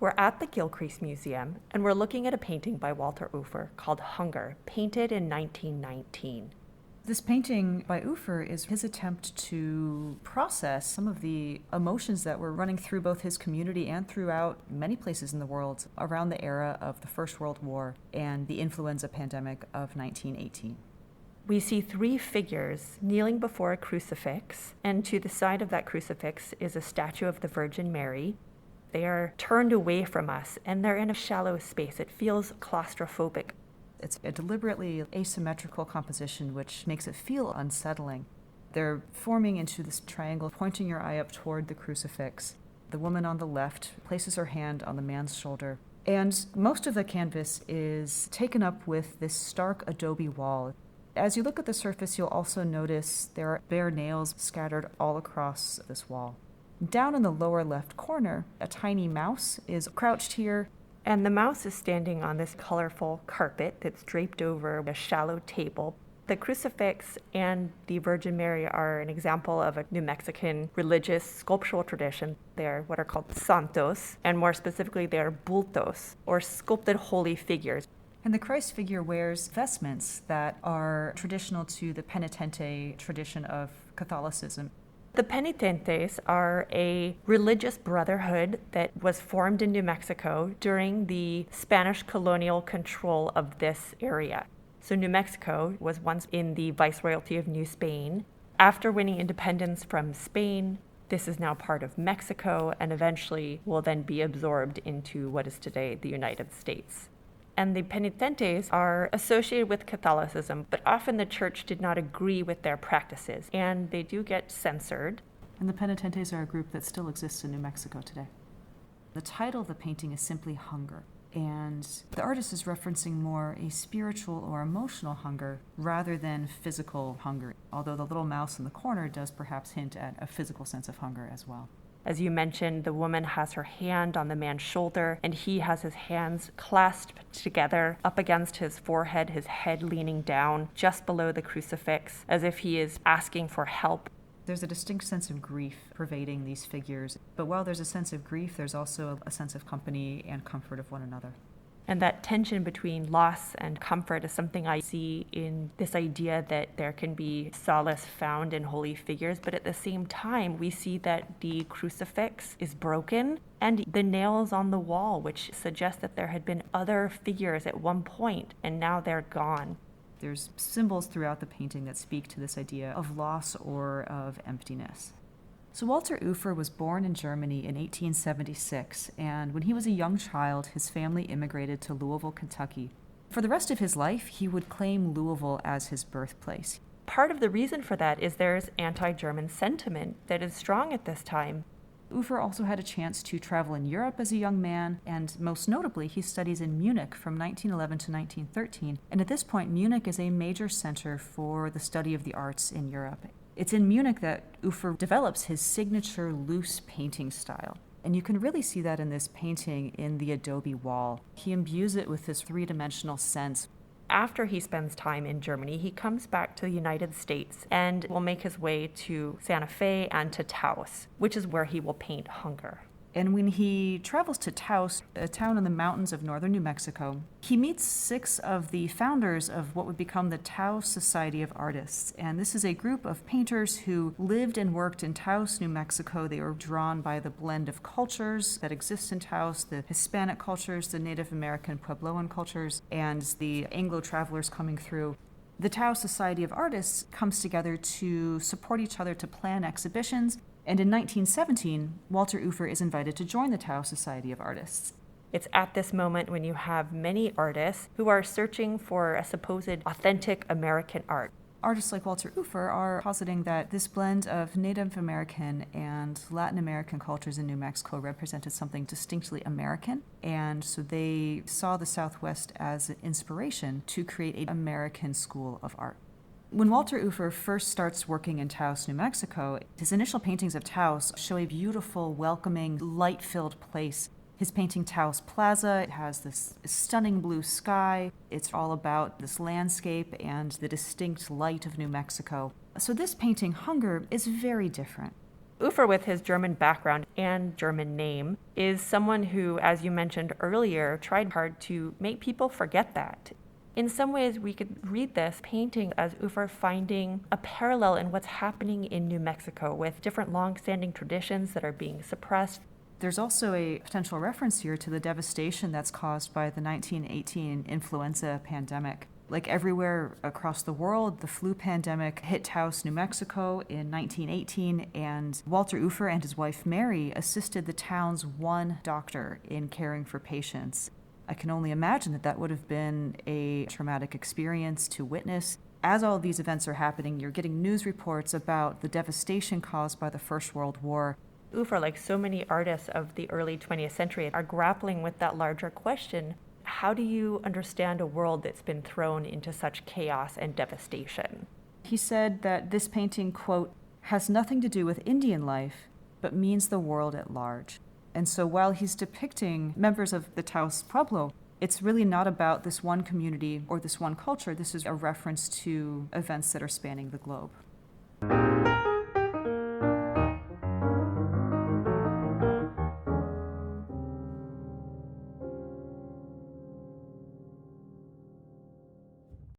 We're at the Gilcrease Museum, and we're looking at a painting by Walter Ufer called Hunger, painted in 1919. This painting by Ufer is his attempt to process some of the emotions that were running through both his community and throughout many places in the world around the era of the First World War and the influenza pandemic of 1918. We see three figures kneeling before a crucifix, and to the side of that crucifix is a statue of the Virgin Mary. They are turned away from us, and they're in a shallow space. It feels claustrophobic. It's a deliberately asymmetrical composition which makes it feel unsettling. They're forming into this triangle, pointing your eye up toward the crucifix. The woman on the left places her hand on the man's shoulder. And most of the canvas is taken up with this stark adobe wall. As you look at the surface, you'll also notice there are bare nails scattered all across this wall. Down in the lower left corner, a tiny mouse is crouched here. And the mouse is standing on this colorful carpet that's draped over a shallow table. The crucifix and the Virgin Mary are an example of a New Mexican religious sculptural tradition. They're what are called santos, and more specifically, they're bultos, or sculpted holy figures. And the Christ figure wears vestments that are traditional to the penitente tradition of Catholicism. The penitentes are a religious brotherhood that was formed in New Mexico during the Spanish colonial control of this area. So New Mexico was once in the Viceroyalty of New Spain. After winning independence from Spain, this is now part of Mexico and eventually will then be absorbed into what is today the United States. And the penitentes are associated with Catholicism, but often the church did not agree with their practices, and they do get censored. And the penitentes are a group that still exists in New Mexico today. The title of the painting is simply Hunger, and the artist is referencing more a spiritual or emotional hunger rather than physical hunger, although the little mouse in the corner does perhaps hint at a physical sense of hunger as well. As you mentioned, the woman has her hand on the man's shoulder, and he has his hands clasped together up against his forehead, his head leaning down just below the crucifix, as if he is asking for help. There's a distinct sense of grief pervading these figures, but while there's a sense of grief, there's also a sense of company and comfort of one another. And that tension between loss and comfort is something I see in this idea that there can be solace found in holy figures, but at the same time, we see that the crucifix is broken and the nails on the wall, which suggest that there had been other figures at one point, and now they're gone. There's symbols throughout the painting that speak to this idea of loss or of emptiness. So Walter Ufer was born in Germany in 1876, and when he was a young child, his family immigrated to Louisville, Kentucky. For the rest of his life, he would claim Louisville as his birthplace. Part of the reason for that is there's anti-German sentiment that is strong at this time. Ufer also had a chance to travel in Europe as a young man, and most notably, he studies in Munich from 1911 to 1913. And at this point, Munich is a major center for the study of the arts in Europe. It's in Munich that Ufer develops his signature loose painting style. And you can really see that in this painting in the adobe wall. He imbues it with this three-dimensional sense. After he spends time in Germany, he comes back to the United States and will make his way to Santa Fe and to Taos, which is where he will paint Hunger. And when he travels to Taos, a town in the mountains of northern New Mexico, he meets 6 of the founders of what would become the Taos Society of Artists. And this is a group of painters who lived and worked in Taos, New Mexico. They were drawn by the blend of cultures that exist in Taos, the Hispanic cultures, the Native American Puebloan cultures, and the Anglo travelers coming through. The Taos Society of Artists comes together to support each other to plan exhibitions. And in 1917, Walter Ufer is invited to join the Taos Society of Artists. It's at this moment when you have many artists who are searching for a supposed authentic American art. Artists like Walter Ufer are positing that this blend of Native American and Latin American cultures in New Mexico represented something distinctly American, and so they saw the Southwest as an inspiration to create an American school of art. When Walter Ufer first starts working in Taos, New Mexico, his initial paintings of Taos show a beautiful, welcoming, light-filled place. His painting Taos Plaza, it has this stunning blue sky. It's all about this landscape and the distinct light of New Mexico. So this painting, Hunger, is very different. Ufer, with his German background and German name, is someone who, as you mentioned earlier, tried hard to make people forget that. In some ways, we could read this painting as Ufer finding a parallel in what's happening in New Mexico with different long-standing traditions that are being suppressed. There's also a potential reference here to the devastation that's caused by the 1918 influenza pandemic. Like everywhere across the world, the flu pandemic hit Taos, New Mexico in 1918, and Walter Ufer and his wife Mary assisted the town's one doctor in caring for patients. I can only imagine that that would have been a traumatic experience to witness. As all of these events are happening, you're getting news reports about the devastation caused by the First World War. Ufer, like so many artists of the early 20th century, are grappling with that larger question. How do you understand a world that's been thrown into such chaos and devastation? He said that this painting, quote, has nothing to do with Indian life, but means the world at large. And so while he's depicting members of the Taos Pueblo, it's really not about this one community or this one culture. This is a reference to events that are spanning the globe.